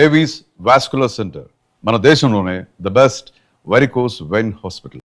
Avis vascular centre మన దేశంలోనే the best varicose vein hospital.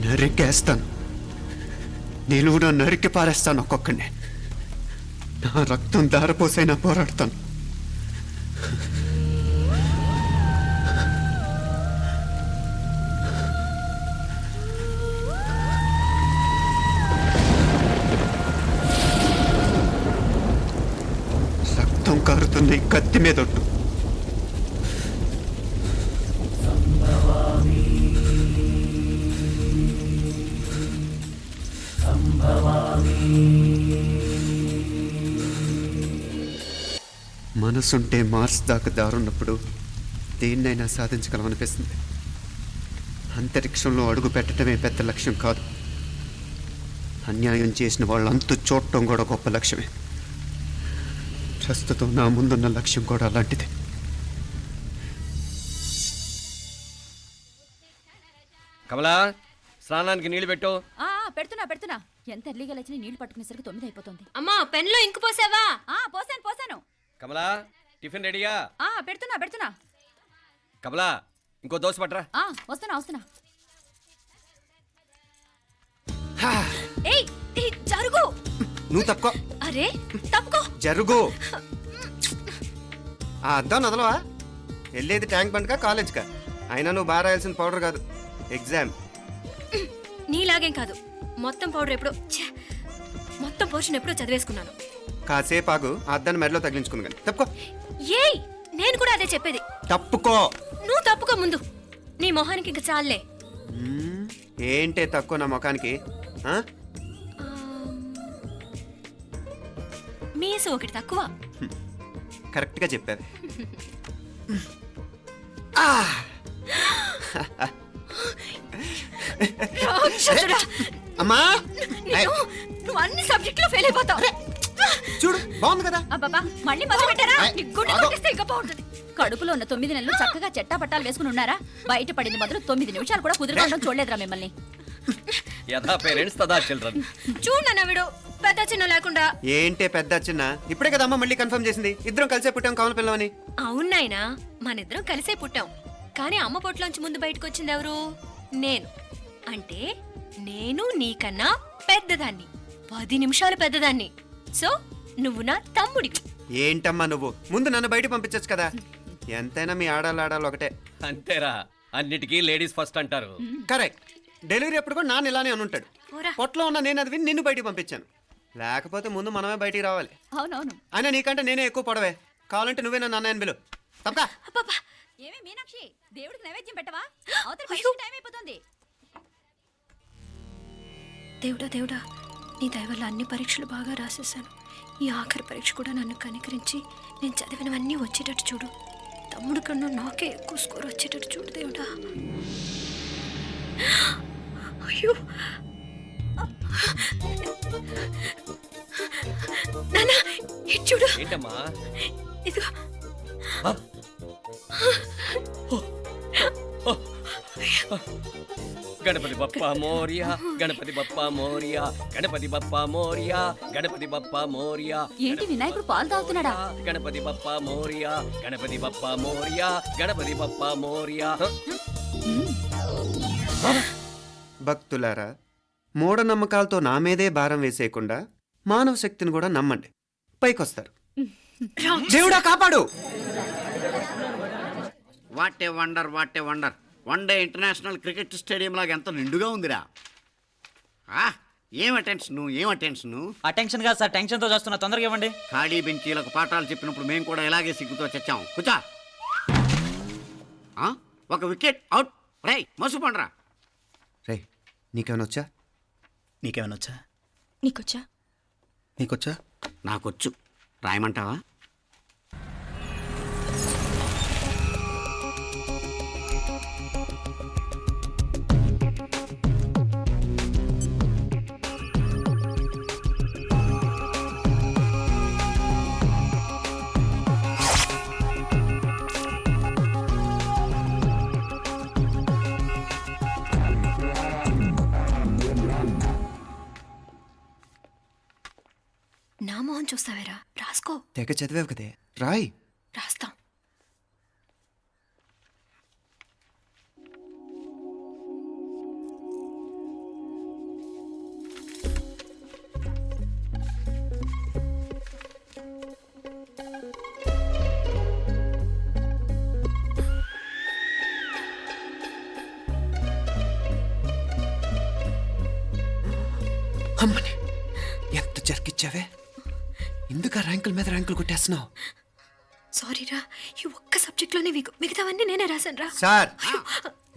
నరికేస్తాను, నిలువున నరికి పారేస్తాను ఒక్కొక్కడిని. నా రక్తం దారపోసైనా పోరాడతాను. రక్తం కారుతున్న ఈ కత్తి మీద ఒట్టు. మనసుంటే మార్స్ దాకా దారున్నప్పుడు దేన్నైనా సాధించగలమనిపిస్తుంది. అంతరిక్షంలో అడుగు పెట్టడమే పెద్ద లక్ష్యం కాదు, అన్యాయం చేసిన వాళ్ళంతు చూడటం కూడా గొప్ప లక్ష్యమే. ప్రస్తుతం నా ముందున్న లక్ష్యం కూడా అలాంటిదే. కమలా, స్నానానికి నీళ్లు పెట్టు. పెడుతున్నా. ఎంత ఎర్లీగా లేచిన నీళ్లు పట్టుకునేసరికి 9 అయిపోతుంది. అమ్మా, పెన్లో ఇంకు పోసావా? పోసాను. కమలా, టిఫిన్ రెడీయా? పెడుతున్నా. కమలా, ఇంకో దోశ పట్రా. వస్తున్నా. ఏయ్, జరుగు. నువ్వు తప్పుకో. అరే, తప్పుకో. జరుగు. ఆ అద్దం నదలవా? వెళ్ళేది ట్యాంక్ బండ్కా కాలేజ్కా? అయినా నువ్వు బాగా రాయాల్సిన పౌడర్ కాదు, ఎగ్జామ్. నీలాగేం కాదు, మొత్తం పౌడర్ ఎప్పుడో, మొత్తం పోర్షన్ ఎప్పుడో చదివేసుకున్నాను. కాసేపు ఆగు, ఆ అద్దాన్ని మెడలో తగిలించుకుంది కానీ. తప్పుకో. ఏయ్, నేను కూడా అదే చెప్పేది. తప్పుకో. నువ్వు తప్పుకో ముందు. నీ మొహానికి ఇంక చాలే. ఏంటే తక్కువ నా ముఖానికి? మీసు ఒకటి తక్కువ. కరెక్ట్గా చెప్పారు. అమ్మా, నువ్వు అన్ని సబ్జెక్టులో ఫెయిల్ అయిపోతావు. చూడు, బాగుంది కదా. అబ్బా, మళ్ళీ మొదలు పెట్టారా? ఇంకా బాగుంటుంది. కడుపులో ఉన్న 9 నెలలు చక్కగా చెట్టా పట్టాలు వేసుకుని ఉన్నారా? బయట పడింది మొదలు 9 నిమిషాలు కూడా కుదురుకోవడం చూడలేదురా మిమ్మల్ని. యథా పేరెంట్స్ తదా చిల్డ్రన్. చూడు నవ్విడు, పెద్ద చిన్న లేకుండా. ఏంటే పెద్ద చిన్న? ఇప్పుడే కదా అమ్మ మళ్ళీ కన్ఫర్మ్ చేసింది, ఇద్దరం కలిసే పుట్టాం కావాలి పిల్లవని. అవునాయినా, మనిద్దరం కలిసే పుట్టాం. కానీ అమ్మ పొట్లోంచి ముందు బయటకు వచ్చింది ఎవరు? నేను. అంటే నేను నీకన్నా పెద్దదాన్ని, 10 నిమిషాలు పెద్దదాన్ని. సో నువ్వు నా తమ్ముడి. ఏంటమ్మా నువ్వు? ముందు నన్ను బయట పంపించచ్చు కదా. ఎంతైనా మీ ఆడాలి ఒకటే. అంతేరా, అన్నిటికీ లేడీస్ ఫస్ట్ అంటారు. కరెక్ట్. డెలివరీ అప్పుడు కూడా నాన్న ఇలానే అని ఉంటాడు. పోరా. పొట్టలో ఉన్న నేను అది విని నిన్ను బయటికి పంపించాను. లేకపోతే ముందు మనమే బయటికి రావాలి. అవునవును. అయినా నీకంటే నేనే ఎక్కువ పొడవే. కావాలంటే నువ్వే నన్ను అన్నయ్యని పిలు. తప్పకా. అబ్బబ్బా, ఏమి మీనాక్షి, దేవుడికి నైవేద్యం పెట్టవా? అవతల అయ్యో. పరీక్ష టైం అయిపోతుంది. దేవుడా నీ దయ వల్ల అన్ని పరీక్షలు బాగా రాసేసాను. ఈ ఆఖరి పరీక్ష కూడా నన్ను కనికరించి నేను చదివినవన్నీ వచ్చేటట్టు చూడు. తమ్ముడు కన్నా నాకే ఎక్కువ స్కోర్ వచ్చేటట్టు చూడు దేవుడా. అయ్యో నాన్న, ఇటు చూడు. ఏంటమ్మా? ఇదిగో. ఆ? గణపతి బప్ప మోరియా, గణపతి బప్ప మోరియా, గణపతి బప్ప మోరియా, గణపతి బప్ప మోరియా. ఏంటి వినాయకుడు పాలు తాగుతున్నాడా? గణపతి బప్ప మోరియా, గణపతి బప్ప మోరియా, గణపతి బప్ప మోరియా. భక్తులారా, మూఢనమ్మకాలతో నా మీదే భారం వేసేయకుండా మానవ శక్తిని కూడా నమ్మండి, పైకొస్తారు. దేవుడా కాపాడు. What a wonder, what a wonder. One day international cricket stadium లాగా ఎంత నిండుగా ఉందిరా. ఏం అటెన్షను. అటెన్షన్ కాదు సార్, టెన్షన్తో చేస్తున్నా, తొందరగా ఇవ్వండి. ఖాళీ బెంచీలకు పాఠాలు చెప్పినప్పుడు మేము కూడా ఇలాగే సిగ్గుతో చచ్చాం. కూర్చో. ఒక వికెట్ అవుట్. రేయ్ మసు పండ్రా. రే, నీకేమైనా వచ్చా? నీకేమైనా వచ్చా? నీకొచ్చా? నీకొచ్చా? నాకొచ్చు. రాయమంటావా? నా మొహం చూస్తావేరా, రాసుకో. తెగ చదివావు కదే, రాయ్. రాస్తాం. అమ్మని ఎంత జరికిచ్చావే. ఎందుకు ర్యాంకుల మీద ర్యాంకులు కొట్టేస్తున్నావు? సారీరా, ఈ ఒక్క సబ్జెక్ట్లోనే వీకు, మిగతావన్నీ నేనే రాశాను రా. సార్,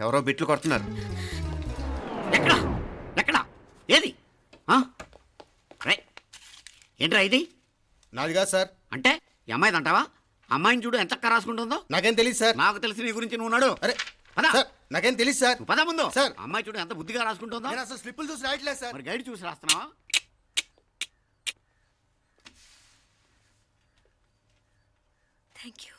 ఎవరో బిట్లు కొడుతున్నారు. ఎక్కడ ఎక్కడ ఏది? రేయ్ ఏంట్రా ఇది? నాది కాదు సార్. అంటే ఈ అమ్మాయిది అంటావా? అమ్మాయిని చూడు ఎంత రాసుకుంటుందో. నాకేం తెలియదు సార్. నాకు తెలిసి నీ గురించి నువ్వు నాడు. అరే పద. సార్, నాకేం తెలియదు సార్. నువ్వు పద ముందు. సార్. అమ్మాయి చూడు ఎంత బుద్ధిగా రాసుకుంటుందో. నేను అసలు స్లిప్పులు చూసి రాయట్లేదు సార్. మరి గైడ్ చూసి రాస్తున్నావా? Thank you.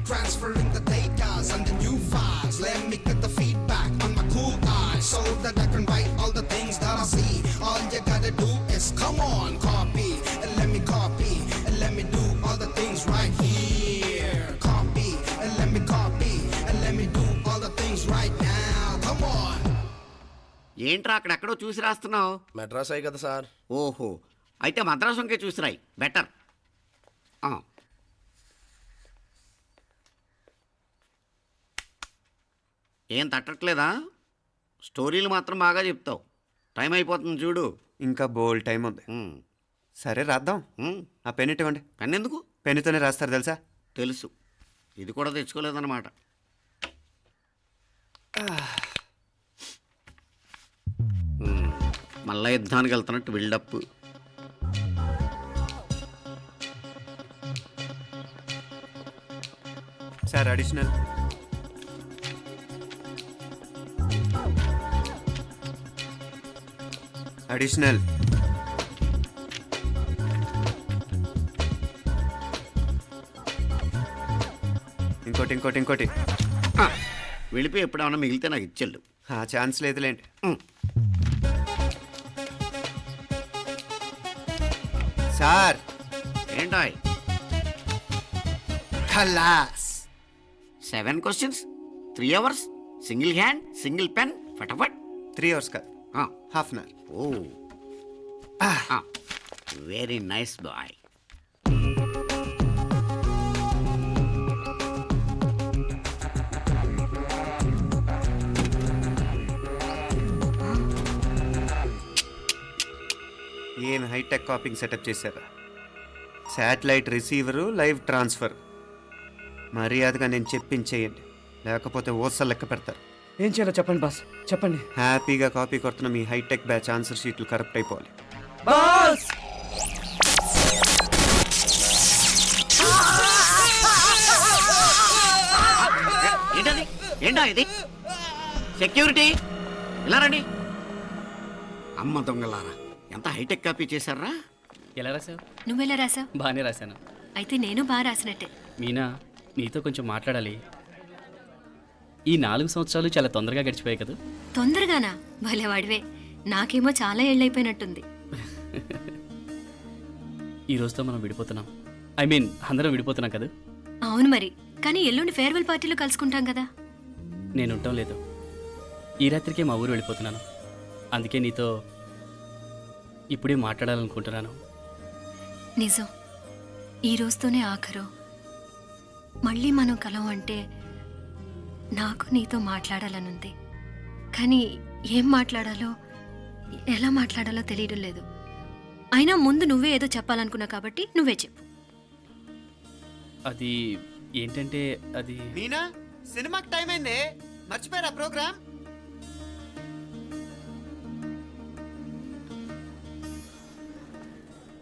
Transferring the data and the new files. Let me get the feedback on my cool eyes so that I can write all the things that I see. All you gotta do is come on, copy, and let me copy, and let me do all the things right here. Copy, and let me copy, and let me do all the things right now. Come on. ఏంట్రా అక్కడెక్కడో చూసి రాస్తున్నావు? మెడ్రాస్ అయ్యి కదా sir. ఓహో, అయితే మద్రాసు వంకే చూసి రాయి, better. ఏం తట్టట్లేదా? స్టోరీలు మాత్రం బాగా చెప్తావు. టైం అయిపోతుంది చూడు. ఇంకా బోల్ టైం ఉంది. సరే రాద్దాం. ఆ పెన్ ఇవ్వండి. పెన్ ఎందుకు? పెన్నుతోనే రాస్తారు తెలుసా? తెలుసు. ఇది కూడా తెచ్చుకోలేదన్నమాట. మళ్ళా యుద్ధానికి వెళ్తున్నట్టు బిల్డప్. Sir additional. అడిషనల్. ఇంకోటి ఇంకోటి ఇంకోటి. వెళ్ళిపోయి ఎప్పుడేమన్నా మిగిలితే నాకు ఇచ్చేళ్ళు. ఆ ఛాన్స్ లేదులేండి. సార్ ఏంటాయ్ ఖలాస్ 7 questions 3 hours single hand single pen ఫటాఫట్ 3 అవర్స్ కాదు, half an hour. Oh very nice boy. ఏం హైటెక్ కాపింగ్ సెటప్ చేశారా? Satellite receiver, live transfer. మర్యాదగా నేను చెప్పించేయండి, లేకపోతే ఓసలు లెక్క పెడతారు. ఏం చేయాలో చెప్పండి బాస్, చెప్పండి. హ్యాపీగా కాపీ కొడుతున్న మీ హైటెక్ బ్యాచ్ ఆన్సర్ షీట్లు కరెక్ట్ అయిపోవాలి. బాస్ ఏంటది ఏంటా ఇది సెక్యూరిటీ ఇలా రండి. అమ్మ దొంగలారా ఎంత హైటెక్ కాపీ చేశారా? ఎలా రాసావు? నువ్వెలా రాసావు? బాగానే రాశాను. అయితే నేను బాగా రాసినట్టే. మీనా, నీతో కొంచెం మాట్లాడాలి. ఈ 4 సంవత్సరాలు చాలా తొందరగా గడిచిపోయాయి కదా. తొందరగానా? భలేవాడివే. నాకేమో చాలా ఏళ్ళైపోయినట్టుంది. ఈ రోజుతో మనం విడిపోతున్నాం. ఐ మీన్ అందరం విడిపోతున్నాం కదా. అవును మరి, కానీ ఎల్లుండి ఫేర్వెల్ పార్టీలో కలుసుకుంటాం కదా. నేను ఉండటం లేదు. ఈ రాత్రికే మా ఊరు వెళ్ళిపోతున్నాను. అందుకే నీతో ఇప్పుడే మాట్లాడాలనుకుంటున్నాను. నిజం, ఈ రోజుతోనే ఆఖరు. మళ్ళీ మనం కలం అంటే నాకు నీతో మాట్లాడాలనుంది. కానీ ఏం మాట్లాడాలో ఎలా మాట్లాడాలో తెలియడం లేదు. అయినా ముందు నువ్వే ఏదో చెప్పాలనుకున్నా కాబట్టి నువ్వే చెప్పు. అది ఏంటంటే అది మీనా, సినిమాకి టైం అయింది, మర్చిపోయారా ప్రోగ్రామ్?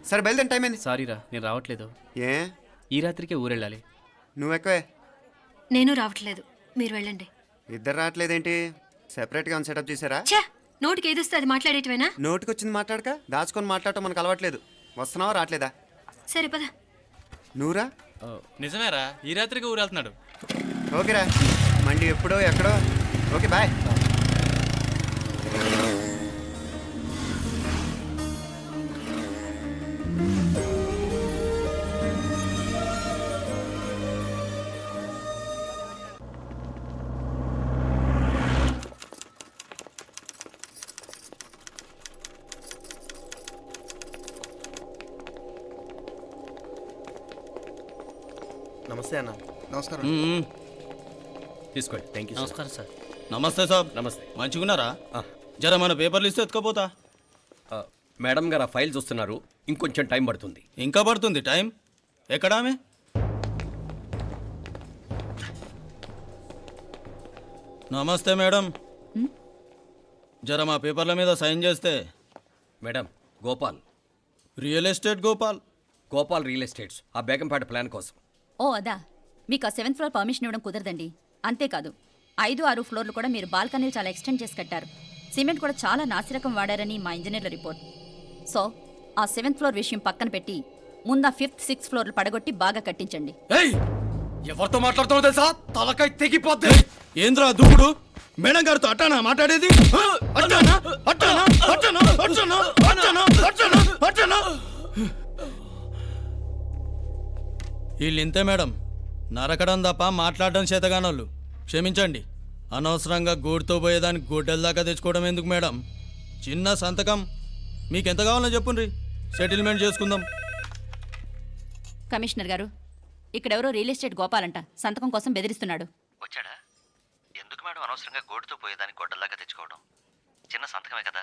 సరే బయలుదేరి, టైం అయింది. సారీరా, నేను రావట్లేదు. ఏ, ఈ రాత్రికే ఊరెళ్ళాలి. నువ్వు ఎక్కువే. నేను రావట్లేదు, మీరు వెళ్ళండి. ఇద్దరు రావట్లేదేంటి? సెపరేట్గా సెటప్ చేశారా? ఛే, నోటికి ఏదొస్తే అది మాట్లాడేటివేనా? నోటికొచ్చింది మాట్లాడక దాచుకొని మాట్లాడటం మనకు అలవాట్లేదు. వస్తున్నావా రావట్లేదా? సరే పద. నువ్వురా. నిజమేరా, ఈ రాత్రికి ఊరు వెళ్తున్నాడు. ఓకేరా, మండి ఎప్పుడో ఎక్కడో. Okay bye. నమస్తే అన్న. నమస్కారం. తీసుకోండి. Thank you. నమస్కారం సార్. నమస్తే సాబ్. నమస్తే. మంచిగున్నారా? జర మన పేపర్లు ఇస్తే ఎత్తుకపోతా. మేడం గారు ఆ ఫైల్ చూస్తున్నారు, ఇంకొంచెం టైం పడుతుంది. ఇంకా పడుతుంది టైం? ఎక్కడా ఆమె? నమస్తే మేడం, జర మా పేపర్ల మీద సైన్ చేస్తే. Madam, Gopal, real estate Gopal. Gopal real estates, ఆ బేగంపేట ప్లాన్ కోసం. ఓ అదా, మీకు ఆ 7th ఫ్లోర్ పర్మిషన్ ఇవ్వడం కుదరదండి. అంతేకాదు 5, 6 ఫ్లోర్లు కూడా మీరు బాల్కనీలు చాలా ఎక్స్టెండ్ చేసి కట్టారు. సిమెంట్ కూడా చాలా నాసిరకం వాడారని మా ఇంజనీర్ల రిపోర్ట్. సో ఆ 7th ఫ్లోర్ విషయం పక్కన పెట్టి ముందు ఆ 5th, 6th ఫ్లోర్లు పడగొట్టి బాగా కట్టించండి. ఎవరితో మాట్లాడుతున్నావు తెలుసా? తలకాయ తెగిపోద్ది. ఏంద్రా దూకుడు? మేడం గారితో అట్టానా మాట్లాడేది? అట్టానా అట్టానా అట్టానా అట్టానా అట్టానా అట్టానా అట్టానా? వీళ్ళు ఇంతే మేడం, నరకడం తప్ప మాట్లాడడం చేతగానోళ్ళు. క్షమించండి, అనవసరంగా గూడుతో పోయేదానికి గొడ్డల దాకా తెచ్చుకోవడం ఎందుకు మేడం? చిన్న సంతకం మీకు ఎంత కావాలో చెప్పుండ్రి, సెటిల్మెంట్ చేసుకుందాం. కమిషనర్ గారు, ఇక్కడెవరో రియల్ ఎస్టేట్ గోపాలంట సంతకం కోసం బెదిరిస్తున్నాడు. వచ్చాడా? ఎందుకు మేడం అనవసరంగా గోడుతో పోయేదానికి గొడ్డల్లాగా తెచ్చుకోవడం? చిన్న సంతకమే కదా.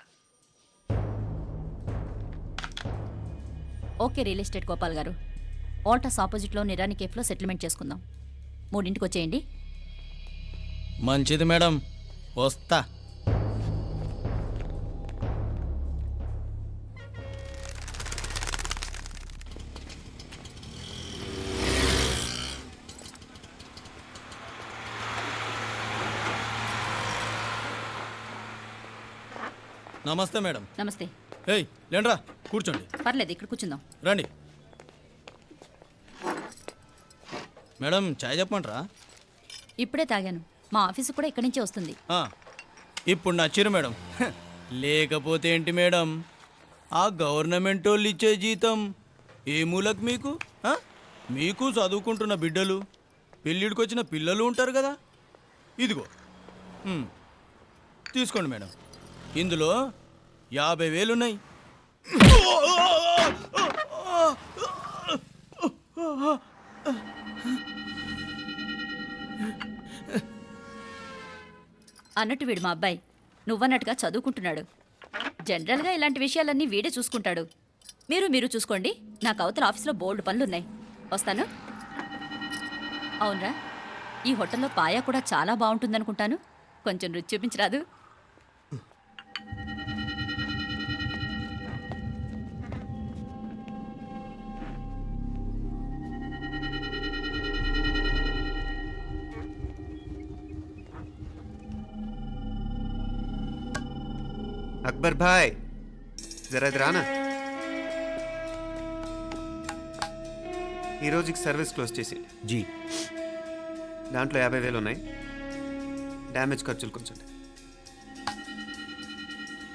ఓకే రియల్ ఎస్టేట్ గోపాల్ గారు, ఆల్టాస్ ఆపోజిట్లో నిరాని కేఫ్లో సెటిల్మెంట్ చేసుకుందాం. 3ంటికి వచ్చేయండి. మంచిది మేడం, వస్తా. నమస్తే మేడం. నమస్తే. ఏయ్ లేండ్రా, కూర్చోండి. పర్లేదు, ఇక్కడ కూర్చుందాం. రండి మేడం, చాయ్ చెప్పమంటారా? ఇప్పుడే తాగాను. మా ఆఫీసు కూడా ఇక్కడి నుంచే వస్తుంది. ఇప్పుడు నచ్చిరు మేడం. లేకపోతే ఏంటి మేడం, ఆ గవర్నమెంట్ వాళ్ళు ఇచ్చే జీతం ఏ మూలకు మీకు ఆ? మీకు చదువుకుంటున్న బిడ్డలు పెళ్ళిడికి వచ్చిన పిల్లలు ఉంటారు కదా. ఇదిగో తీసుకోండి మేడం. ఇందులో 50,000 ఉన్నాయి. అన్నట్టు వీడు మా అబ్బాయి నువ్వన్నట్టుగా చదువుకుంటున్నాడు. జనరల్గా ఇలాంటి విషయాలన్నీ వీడే చూసుకుంటాడు. మీరు చూసుకోండి. నాకు అవతల ఆఫీస్లో బోల్డ్ పనులున్నాయి. వస్తాను. అవునరా, ఈ హోటల్లో పాయా కూడా చాలా బాగుంటుందనుకుంటాను. కొంచెం రుచి చూపించరాదు? అక్బర్ భాయ్ జరా ఇది రానా. ఈ రోజుకి సర్వీస్ క్లోజ్ చేసి జీ దాంట్లో 50,000 ఉన్నాయి. డ్యామేజ్ ఖర్చులు కొంచెం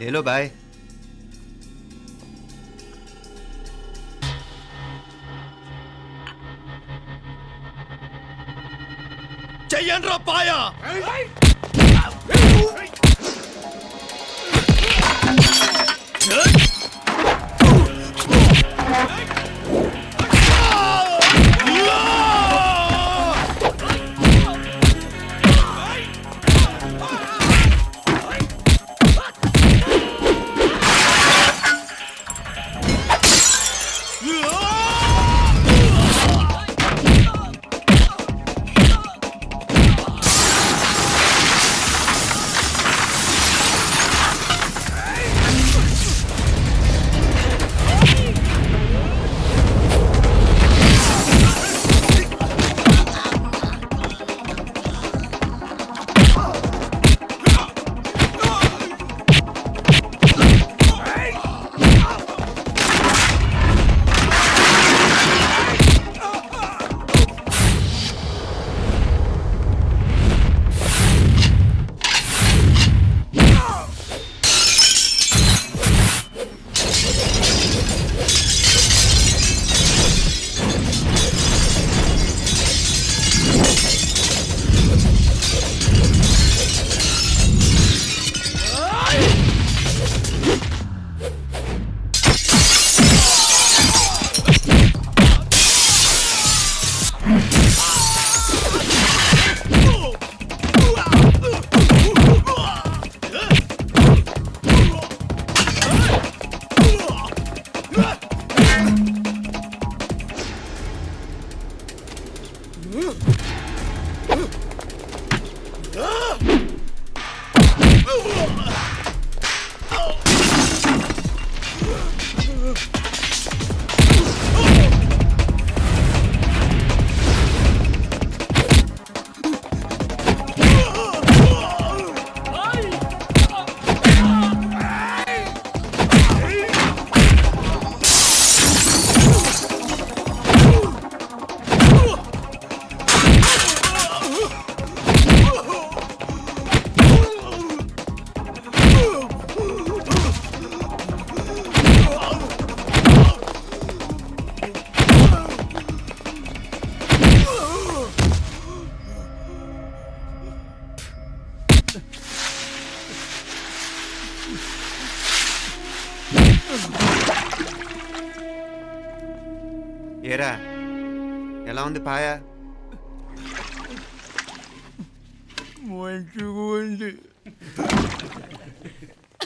లేలో బాయ్. చెయ్యండి రా పాయా. ఏరా ఎలా ఉంది పాయా? మంచిగా ఉంది.